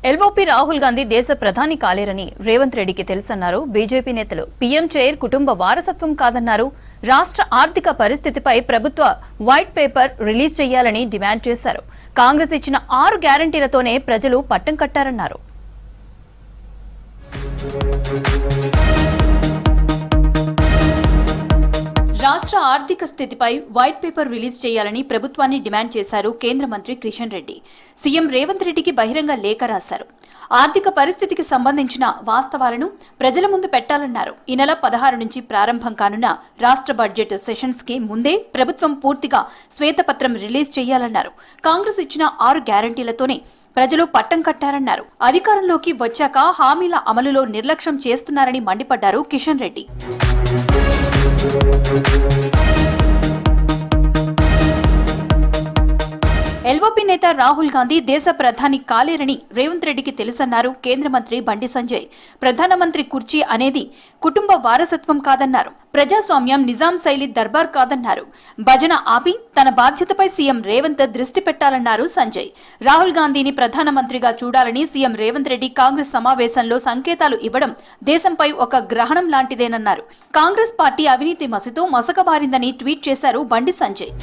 LOP Rahul Gandhi దేశ ప్రధాని కాలేరని రేవంత్ రెడ్డికి తెలుసన్నారు బీజేపీ నేతలు. పీఎం చైర్ కుటుంబ వారసత్వం కాదన్నారు. రాష్ట్ర ఆర్థిక పరిస్థితిపై ప్రభుత్వ వైట్ పేపర్ రిలీజ్ చేయాలని డిమాండ్ చేశారు. కాంగ్రెస్ ఇచ్చిన 6 గ్యారంటీలతోనే ప్రజలు పట్టం కట్టారన్నారు. రాష్ట్ర ఆర్థిక స్థితిపై వైట్ పేపర్ రిలీజ్ చేయాలని ప్రభుత్వాన్ని డిమాండ్ చేశారు కేంద్ర మంత్రి కిషన్ రెడ్డి. సీఎం రేవంత్ రెడ్డికి బహిరంగ లేఖ రాశారు. ఆర్థిక పరిస్థితికి సంబంధించిన వాస్తవాలను ప్రజల ముందు పెట్టాలన్నారు. ఈ నెల 16 నుంచి ప్రారంభం కానున్న రాష్ట్ర బడ్జెట్ సెషన్స్ కి ముందే ప్రభుత్వం పూర్తిగా శ్వేతపత్రం రిలీజ్ చేయాలన్నారు. కాంగ్రెస్ ఇచ్చిన 6 గ్యారంటీలతోనే ప్రజలు పట్టం కట్టారన్నారు. అధికారంలోకి వచ్చాక హామీల అమలులో నిర్లక్ష్యం చేస్తున్నారని మండిపడ్డారు కిషన్ రెడ్డి. ఎల్ఓపీ నేత రాహుల్ గాంధీ దేశ ప్రధాని కాలేరని రేవంత్ రెడ్డికి తెలుసన్నారు కేంద్ర మంత్రి బండి సంజయ్. ప్రధానమంత్రి కుర్చీ అనేది కుటుంబ వారసత్వం కాదన్నారు. ప్రజాస్వామ్యం నిజాం శైలి దర్బార్ కాదన్నారు. భజన ఆపి తన బాధ్యతపై సీఎం రేవంత్ దృష్టి పెట్టాలన్నారు సంజయ్. రాహుల్ గాంధీని ప్రధానమంత్రిగా చూడాలని సీఎం రేవంత్ రెడ్డి కాంగ్రెస్ సమావేశంలో సంకేతాలు ఇవ్వడం దేశంపై ఒక గ్రహణం లాంటిదేనన్నారు. కాంగ్రెస్ పార్టీ అవినీతి మసితో మసకబారిందని ట్వీట్ చేశారు బండి సంజయ్.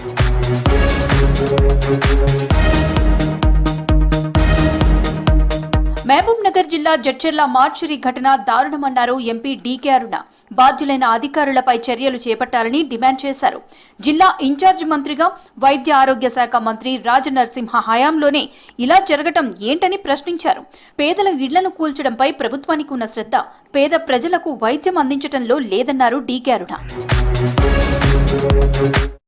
మహబూబ్ నగర్ జిల్లా జడ్చర్ల మార్చురీ ఘటన దారుణమన్నారు ఎంపీ డీకే అరుణ. బాధ్యులైన అధికారులపై చర్యలు చేపట్టాలని డిమాండ్ చేశారు. జిల్లా ఇన్ఛార్జ్ మంత్రిగా వైద్య ఆరోగ్య శాఖ మంత్రి రాజనరసింహ హయాంలోనే ఇలా జరగటం ఏంటని ప్రశ్నించారు. పేదల ఇళ్లను కూల్చడంపై ప్రభుత్వానికి ఉన్న శ్రద్ధ పేద ప్రజలకు వైద్యం అందించడంలో లేదన్నారు డీకే అరుణ.